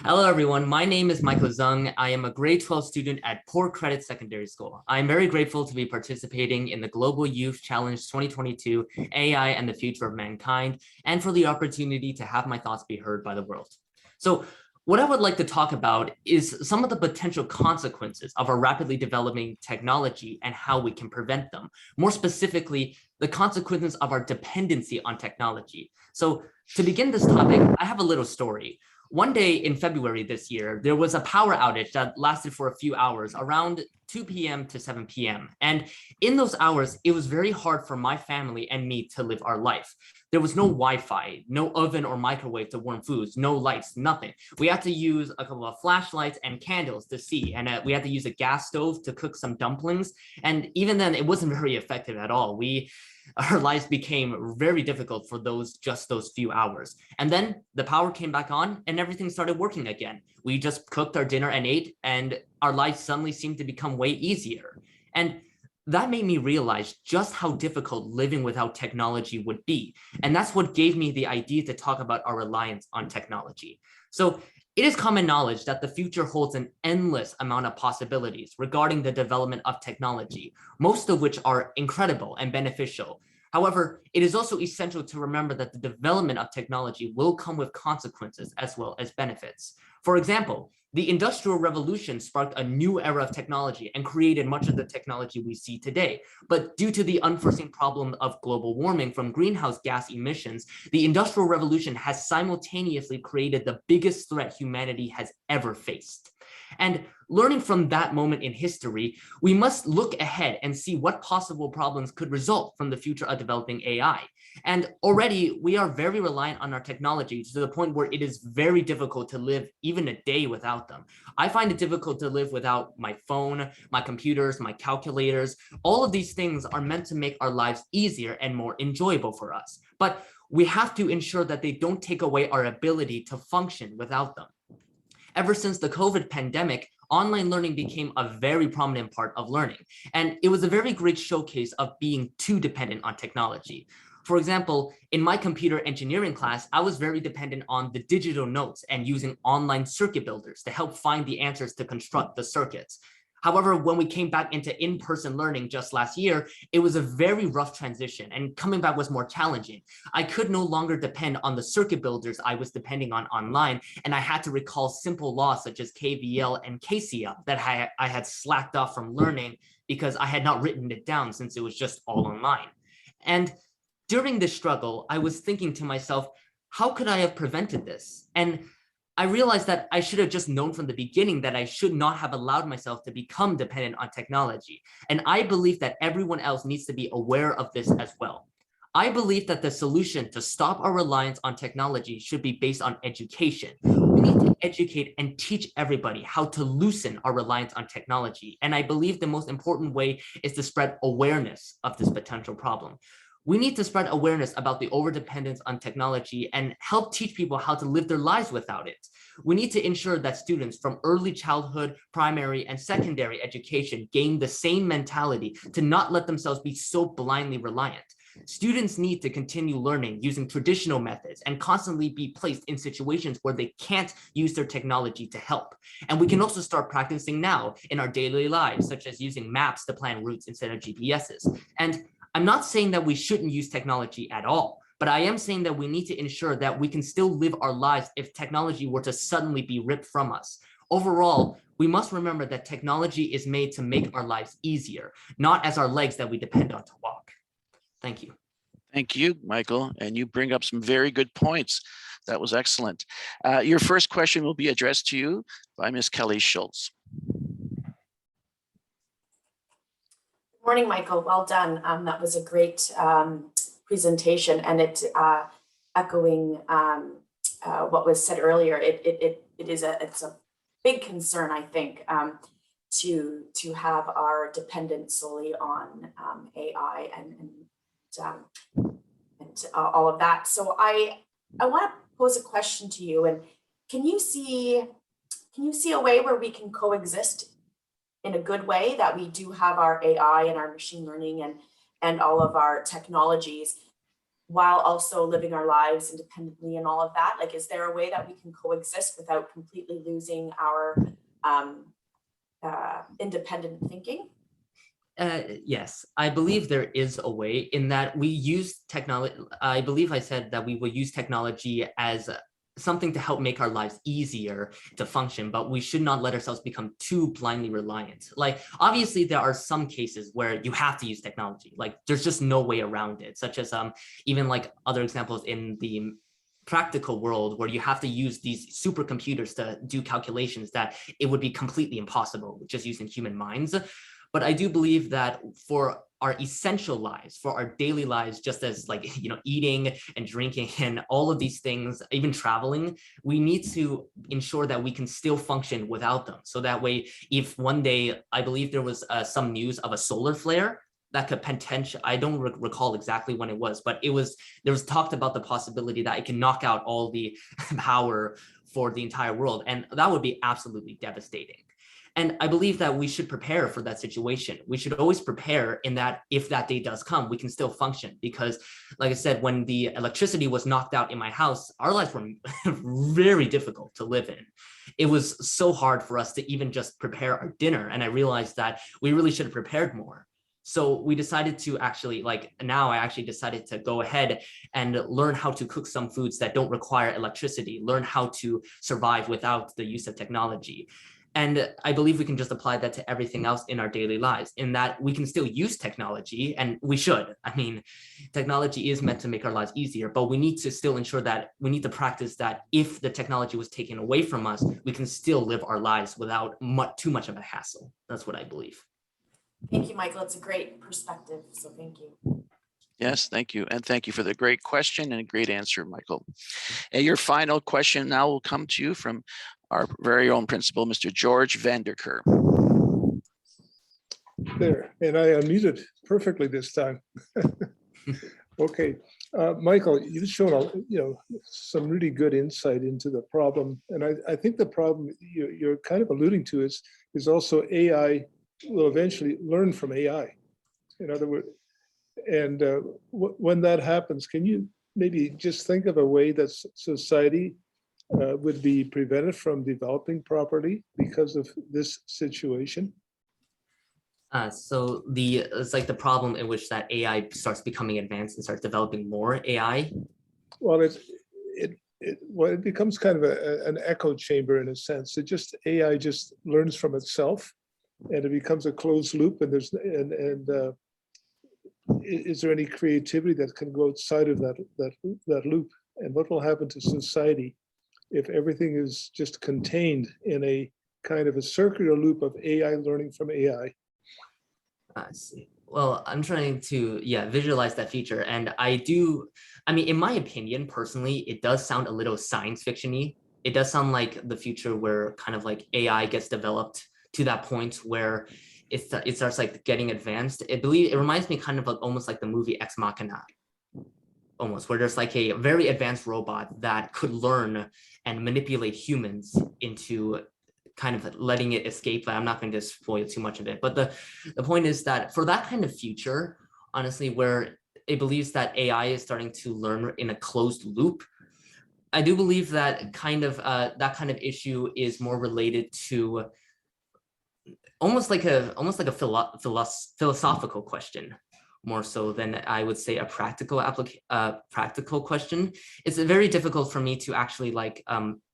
Hello, everyone. My name is Michael Zhang. I am a grade 12 student at Port Credit Secondary School. I am very grateful to be participating in the Global Youth Challenge 2022, AI and the Future of Mankind, and for the opportunity to have my thoughts be heard by the world. So what I would like to talk about is some of the potential consequences of our rapidly developing technology and how we can prevent them. More specifically, the consequences of our dependency on technology. So to begin this topic, I have a little story. One day in February this year, there was a power outage that lasted for a few hours, around 2 p.m. to 7 p.m. And in those hours, it was very hard for my family and me to live our life. There was no Wi-Fi, no oven or microwave to warm foods, no lights, nothing. We had to use a couple of flashlights and candles to see, and we had to use a gas stove to cook some dumplings. And even then, it wasn't very effective at all. Our lives became very difficult for just those few hours. And then the power came back on and everything started working again. We just cooked our dinner and ate, and our lives suddenly seemed to become way easier. And that made me realize just how difficult living without technology would be. And that's what gave me the idea to talk about our reliance on technology. So it is common knowledge that the future holds an endless amount of possibilities regarding the development of technology, most of which are incredible and beneficial. However, it is also essential to remember that the development of technology will come with consequences as well as benefits. For example, the Industrial Revolution sparked a new era of technology and created much of the technology we see today. But due to the unforeseen problem of global warming from greenhouse gas emissions, the Industrial Revolution has simultaneously created the biggest threat humanity has ever faced. And learning from that moment in history, we must look ahead and see what possible problems could result from the future of developing AI. And already we are very reliant on our technology to the point where it is very difficult to live even a day without them. I find it difficult to live without my phone, my computers, my calculators. All of these things are meant to make our lives easier and more enjoyable for us. But we have to ensure that they don't take away our ability to function without them. Ever since the COVID pandemic, online learning became a very prominent part of learning. And it was a very great showcase of being too dependent on technology. For example, in my computer engineering class, I was very dependent on the digital notes and using online circuit builders to help find the answers to construct the circuits. However, when we came back into in-person learning just last year, it was a very rough transition and coming back was more challenging. I could no longer depend on the circuit builders I was depending on online, and I had to recall simple laws such as KVL and KCL that I had slacked off from learning because I had not written it down since it was just all online. And during this struggle, I was thinking to myself, how could I have prevented this? And I realized that I should have just known from the beginning that I should not have allowed myself to become dependent on technology. And I believe that everyone else needs to be aware of this as well. I believe that the solution to stop our reliance on technology should be based on education. We need to educate and teach everybody how to loosen our reliance on technology. And I believe the most important way is to spread awareness of this potential problem. We need to spread awareness about the overdependence on technology and help teach people how to live their lives without it. We need to ensure that students from early childhood, primary, and secondary education gain the same mentality to not let themselves be so blindly reliant. Students need to continue learning using traditional methods and constantly be placed in situations where they can't use their technology to help. And we can also start practicing now in our daily lives, such as using maps to plan routes instead of GPSs. And I'm not saying that we shouldn't use technology at all, but I am saying that we need to ensure that we can still live our lives if technology were to suddenly be ripped from us. Overall, we must remember that technology is made to make our lives easier, not as our legs that we depend on to walk. Thank you. Thank you, Michael. And you bring up some very good points. That was excellent. Your first question will be addressed to you by Ms. Kelly Schultz. Morning, Michael. Well done. That was a great presentation, and it echoing what was said earlier. It's a big concern, I think, to have our dependence solely on AI and all of that. So I want to pose a question to you. And can you see a way where we can coexist in a good way, that we do have our AI and our machine learning and all of our technologies, while also living our lives independently and all of that? Like, is there a way that we can coexist without completely losing our independent thinking? Yes, I believe there is a way in that we use technology. I believe I said that we will use technology as something to help make our lives easier to function, but we should not let ourselves become too blindly reliant. Like, obviously, there are some cases where you have to use technology. Like, there's just no way around it, such as even like other examples in the practical world where you have to use these supercomputers to do calculations that it would be completely impossible just using human minds. But I do believe that for our essential lives, for our daily lives, just as like, eating and drinking and all of these things, even traveling, we need to ensure that we can still function without them. So that way, if one day, I believe there was some news of a solar flare that could potentially, I don't recall exactly when it was, but there was talked about the possibility that it can knock out all the power for the entire world. And that would be absolutely devastating. And I believe that we should prepare for that situation. We should always prepare in that if that day does come, we can still function. Because like I said, when the electricity was knocked out in my house, our lives were very difficult to live in. It was so hard for us to even just prepare our dinner. And I realized that we really should have prepared more. So we decided to actually, now I actually decided to go ahead and learn how to cook some foods that don't require electricity, learn how to survive without the use of technology. And I believe we can just apply that to everything else in our daily lives, in that we can still use technology, and we should. I mean, technology is meant to make our lives easier, but we need to still ensure that we need to practice that if the technology was taken away from us, we can still live our lives without too much of a hassle. That's what I believe. Thank you, Michael. It's a great perspective. So thank you. Yes, thank you. And thank you for the great question and a great answer, Michael. And your final question now will come to you from our very own principal, Mr. George Vanderker. There, and I unmuted perfectly this time. Okay, Michael, you've shown some really good insight into the problem, and I think the problem you're kind of alluding to is also AI will eventually learn from AI. In other words, and when that happens, can you maybe just think of a way that society would be prevented from developing properly because of this situation? So it's like the problem in which that AI starts becoming advanced and starts developing more AI. Well, it becomes kind of an echo chamber in a sense. AI just learns from itself, and it becomes a closed loop. And is there any creativity that can go outside of that loop? And what will happen to society if everything is just contained in a kind of a circular loop of AI learning from AI? I see. Well, I'm trying to, visualize that feature. And I mean, in my opinion, personally, it does sound a little science fiction-y. It does sound like the future where kind of like AI gets developed to that point where it starts like getting advanced. It reminds me kind of almost like the movie Ex Machina, almost, where there's like a very advanced robot that could learn and manipulate humans into kind of letting it escape. I'm not going to spoil too much of it, but the point is that for that kind of future, honestly, where it believes that AI is starting to learn in a closed loop, I do believe that kind of issue is more related to almost like a philosophical question, more so than I would say a practical question. It's very difficult for me to actually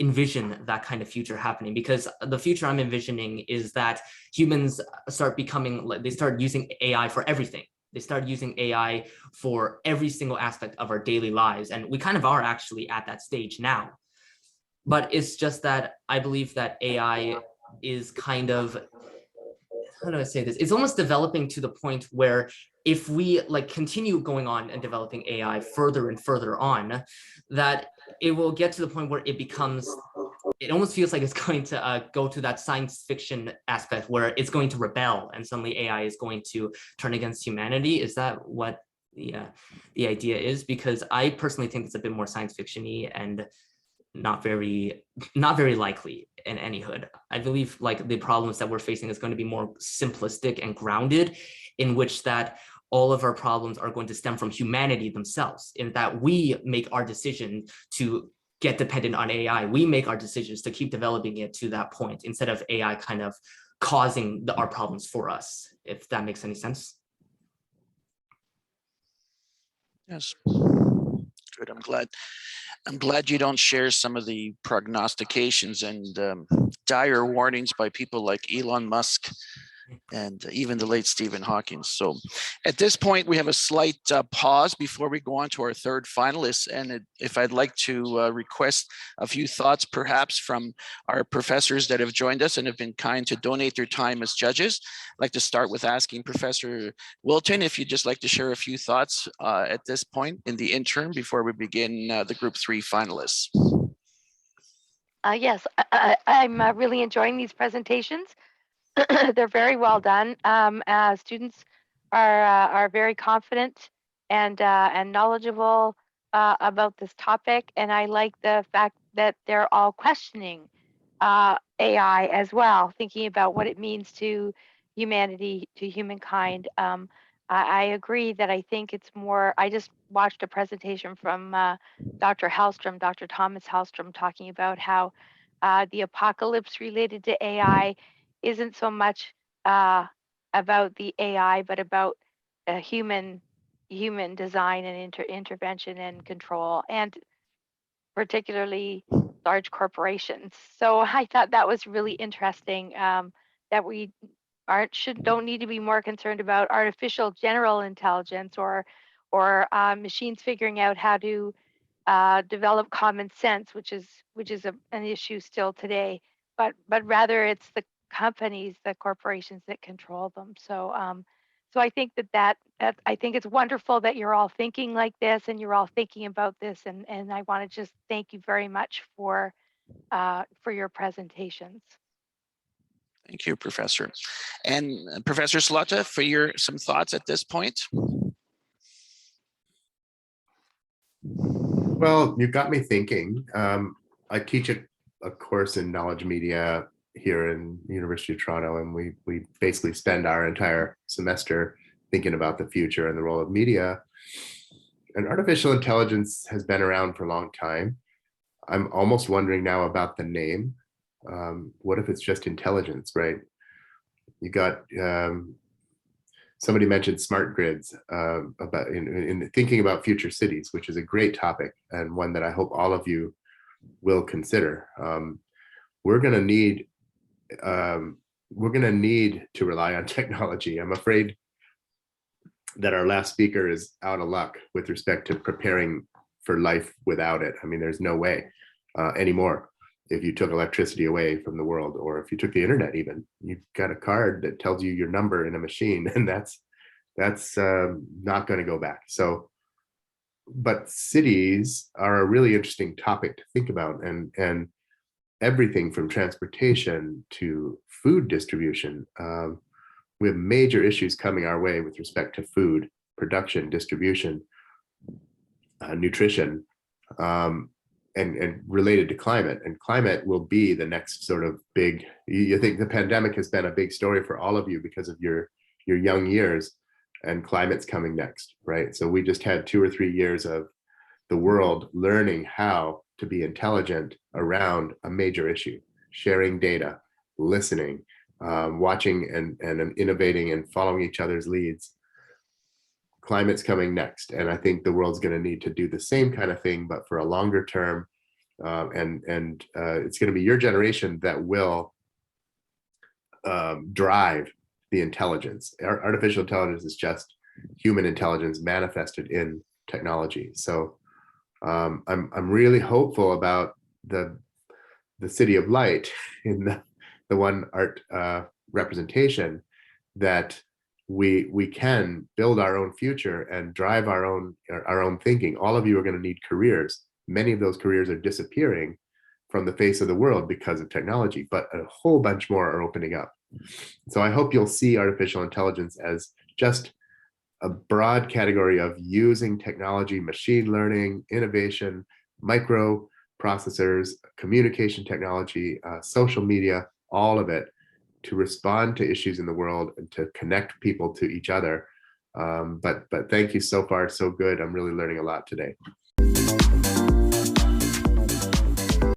envision that kind of future happening, because the future I'm envisioning is that humans start using AI for everything. They start using AI for every single aspect of our daily lives. And we kind of are actually at that stage now. But it's just that I believe that AI is kind of, how do I say this? It's almost developing to the point where if we continue going on and developing AI further and further on, that it will get to the point where it almost feels like it's going to go to that science fiction aspect where it's going to rebel and suddenly AI is going to turn against humanity. Is that what the idea is? Because I personally think it's a bit more science fiction-y and not very likely in any hood. I believe the problems that we're facing is going to be more simplistic and grounded, in which that all of our problems are going to stem from humanity themselves, in that we make our decision to get dependent on AI. We make our decisions to keep developing it to that point instead of AI kind of causing our problems for us, if that makes any sense. Yes. Good. I'm glad you don't share some of the prognostications and dire warnings by people like Elon Musk and even the late Stephen Hawking. So at this point, we have a slight pause before we go on to our third finalist. And if I'd like to request a few thoughts, perhaps from our professors that have joined us and have been kind to donate their time as judges, I'd like to start with asking Professor Wilton, if you'd just like to share a few thoughts at this point in the interim before we begin the group 3 finalists. Yes, I'm really enjoying these presentations. They're very well done. Students are very confident and knowledgeable about this topic, and I like the fact that they're all questioning AI as well, thinking about what it means to humanity, to humankind. I agree that I think it's more. I just watched a presentation from Dr. Hallstrom, Dr. Thomas Hallstrom, talking about how the apocalypse related to AI isn't so much about the AI, but about human design and intervention and control, and particularly large corporations. So I thought that was really interesting, that we don't need to be more concerned about artificial general intelligence or machines figuring out how to develop common sense, which is an issue still today, but rather it's the companies, the corporations that control them. So so I think that I think it's wonderful that you're all thinking like this and you're all thinking about this, and I want to just thank you very much for your presentations. Thank you, Professor. And Professor Slaughter, for some thoughts at this point. Well, you got me thinking. I teach a course in knowledge media here in University of Toronto, and we basically spend our entire semester thinking about the future and the role of media. And artificial intelligence has been around for a long time. I'm almost wondering now about the name. What if it's just intelligence, right? You got somebody mentioned smart grids, about in thinking about future cities, which is a great topic and one that I hope all of you will consider. We're going to need to rely on technology. I'm afraid that our last speaker is out of luck with respect to preparing for life without it. I mean, there's no way anymore. If you took electricity away from the world, or if you took the internet, even, you've got a card that tells you your number in a machine, and that's not going to go back. So, but cities are a really interesting topic to think about, and everything from transportation to food distribution. We have major issues coming our way with respect to food production, distribution, nutrition, and related to climate. And climate will be the next sort of big, you think the pandemic has been a big story for all of you because of your young years, and climate's coming next, right? So we just had 2 or 3 years of the world learning how to be intelligent around a major issue, sharing data, listening, watching and innovating and following each other's leads. Climate's coming next, and I think the world's going to need to do the same kind of thing, but for a longer term. And it's going to be your generation that will drive the intelligence. Artificial intelligence is just human intelligence manifested in technology. So I'm really hopeful about the City of Light in the one art representation, that we can build our own future and drive our own thinking. All of you are going to need careers. Many of those careers are disappearing from the face of the world because of technology, but a whole bunch more are opening up. So I hope you'll see artificial intelligence as just a broad category of using technology, machine learning, innovation, microprocessors, communication technology, social media, all of it, to respond to issues in the world and to connect people to each other But thank you so far, so good. I'm really learning a lot today.